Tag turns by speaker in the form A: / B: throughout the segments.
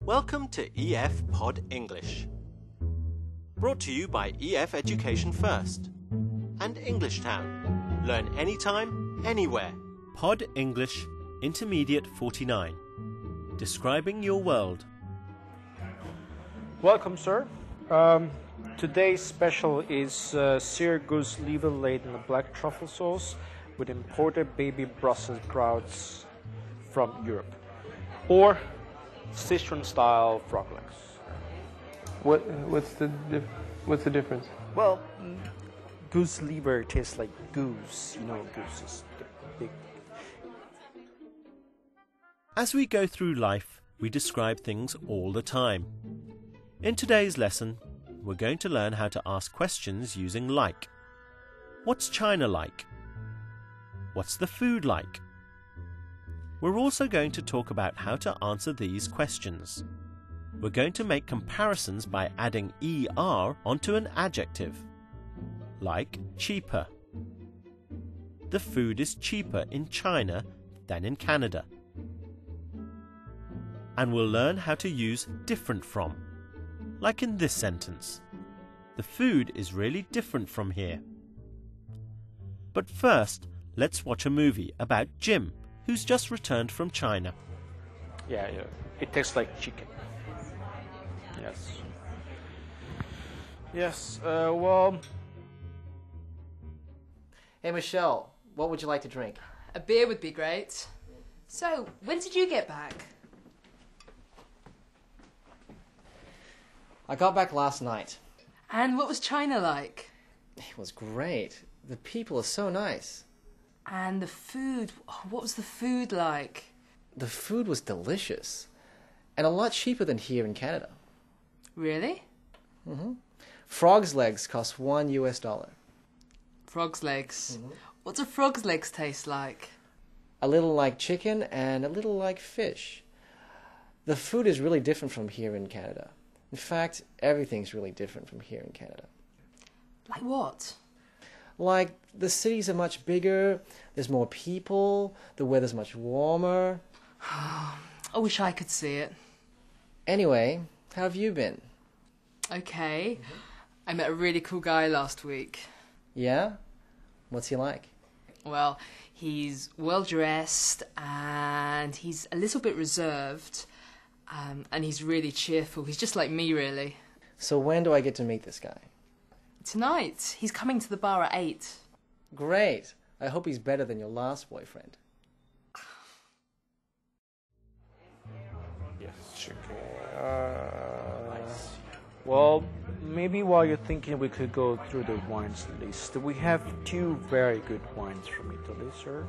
A: Welcome to EF Pod English. Brought to you by EF Education First and English Town. Learn anytime, anywhere. Pod English Intermediate 49. Describing your world.
B: Welcome, sir. Today's special is sear goose liver laid in a black truffle sauce with imported baby Brussels sprouts from Europe, or Sichuan-style frog legs.
C: What's the difference?
B: Well, goose liver tastes like goose. You know, goose is big.
A: As we go through life, we describe things all the time. In today's lesson, we're going to learn how to ask questions using like. What's China like? What's the food like? We're also going to talk about how to answer these questions. We're going to make comparisons by adding ER onto an adjective, like cheaper. The food is cheaper in China than in Canada. And we'll learn how to use different from, like in this sentence. The food is really different from here. But first, let's watch a movie about Jim, who's just returned from China.
B: Yeah. It tastes like chicken. Yes. Well.
D: Hey, Michelle, what would you like to drink?
E: A beer would be great. So, when did you get back?
D: I got back last night.
E: And what was China like?
D: It was great. The people are so nice.
E: And the food, what was the food like?
D: The food was delicious. And a lot cheaper than here in Canada.
E: Really?
D: Frog's legs cost $1.
E: Frog's legs. What do frog's legs taste like?
D: A little like chicken and a little like fish. The food is really different from here in Canada. In fact, everything's really different from here in Canada.
E: Like what?
D: Like, the cities are much bigger, there's more people, the weather's much warmer.
E: I wish I could see it.
D: Anyway, how have you been?
E: Okay. I met a really cool guy last week.
D: Yeah? What's he like?
E: Well, he's well-dressed and he's a little bit reserved. And he's really cheerful. He's just like me, really.
D: So when do I get to meet this guy?
E: Tonight. He's coming to the bar at 8.
D: Great. I hope he's better than your last boyfriend.
B: Yes, chicken. Well, maybe while you're thinking, we could go through the wines list. We have 2 very good wines from Italy, sir.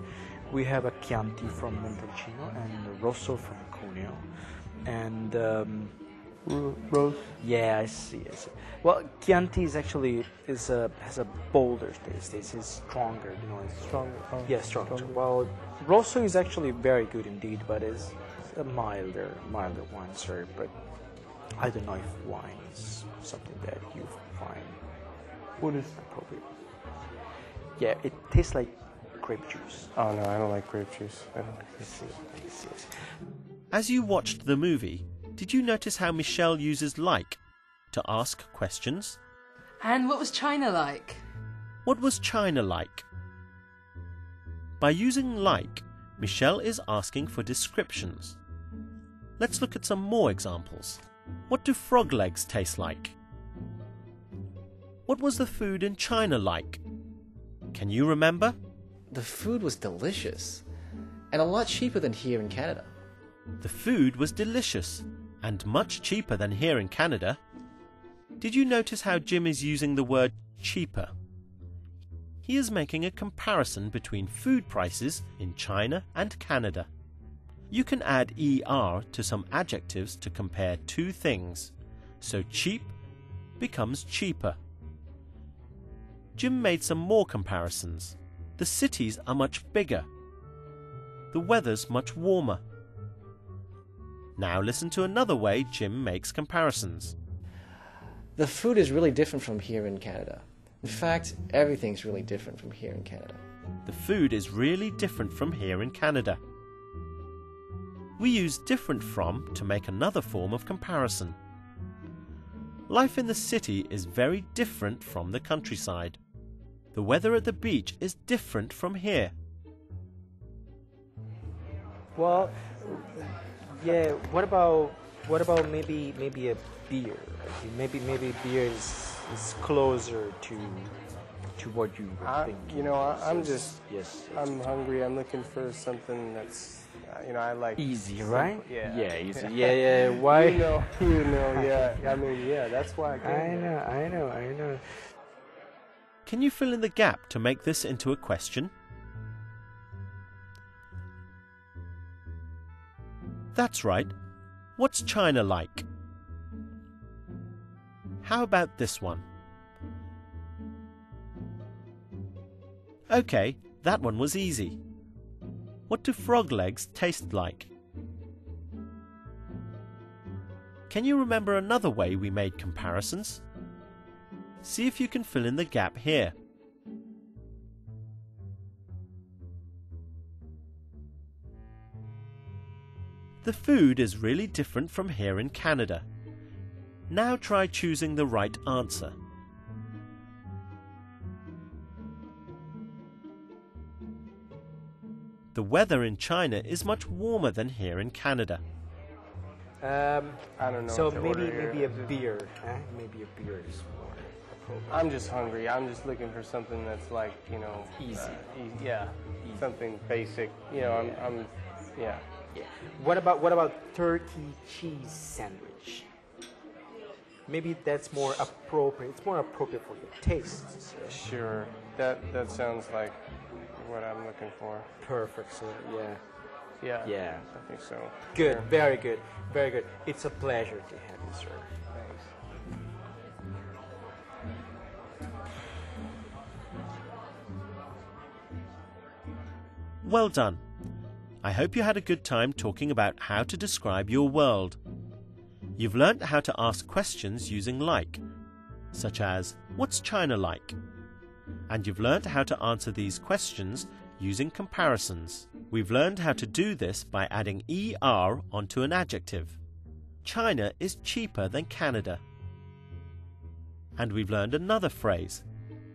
B: We have a Chianti from Montalcino and a Rosso from Cuneo. And
C: Rose?
B: yeah, I see. Well, Chianti is actually has a bolder taste. It's stronger, you know. It's
C: Stronger. Oh,
B: yeah, stronger. Well, Rosso is actually very good indeed, but it's a milder wine, sir. But I don't know if wine is something that you find
C: What is?
B: appropriate. Yeah, it tastes like grape juice.
C: Oh no, I don't like grape juice. I
B: I see.
A: As you watched the movie, did you notice how Michelle uses like to ask questions?
E: And what was China like?
A: What was China like? By using like, Michelle is asking for descriptions. Let's look at some more examples. What do frog legs taste like? What was the food in China like? Can you remember?
D: The food was delicious. And a lot cheaper than here in Canada.
A: The food was delicious and much cheaper than here in Canada. Did you notice how Jim is using the word cheaper? He is making a comparison between food prices in China and Canada. You can add ER to some adjectives to compare 2 things, so cheap becomes cheaper. Jim made some more comparisons. The cities are much bigger. The weather's much warmer. Now listen to another way Jim makes comparisons.
D: The food is really different from here in Canada. In fact, everything's really different from here in Canada.
A: The food is really different from here in Canada. We use different from to make another form of comparison. Life in the city is very different from the countryside. The weather at the beach is different from here.
B: Well, yeah. What about maybe a beer? Maybe beer is closer to what you would think.
C: You know, I'm just,
B: Yes.
C: I'm hungry. I'm looking for something that's, you know, I like
B: Easy, right?
C: Yeah.
B: Yeah, easy. Yeah. Why?
C: You know, yeah. I mean, yeah, that's why I came here.
B: I know.
A: Can you fill in the gap to make this into a question? That's right. What's China like? How about this one? Okay, that one was easy. What do frog legs taste like? Can you remember another way we made comparisons? See if you can fill in the gap here. The food is really different from here in Canada. Now try choosing the right answer. The weather in China is much warmer than here in Canada.
C: I don't know.
B: So
C: what to order
B: maybe
C: here.
B: a beer. Maybe a beer is more appropriate.
C: I'm just hungry. I'm just looking for something that's like, you know,
B: Easy.
C: Yeah, something basic. You know, I'm yeah.
B: Yeah. What about turkey cheese sandwich? Maybe that's more appropriate. It's more appropriate for your tastes.
C: Sure. That sounds like what I'm looking for.
B: Perfect, sir. Yeah.
C: Yeah.
B: Yeah.
C: I think so.
B: Good.
C: Sure.
B: Very good. Very good. It's a pleasure to have you, sir.
C: Thanks.
A: Well done. I hope you had a good time talking about how to describe your world. You've learnt how to ask questions using like, such as, what's China like? And you've learnt how to answer these questions using comparisons. We've learned how to do this by adding ER onto an adjective. China is cheaper than Canada. And we've learned another phrase,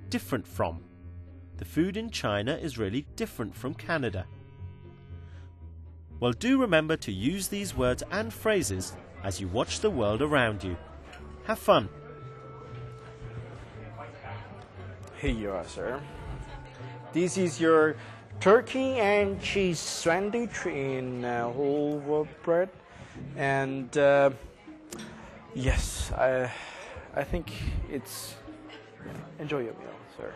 A: different from. The food in China is really different from Canada. Well, do remember to use these words and phrases as you watch the world around you. Have fun!
B: Here you are, sir. This is your turkey and cheese sandwich in whole wheat bread, and yes, I think it's enjoy your meal, sir.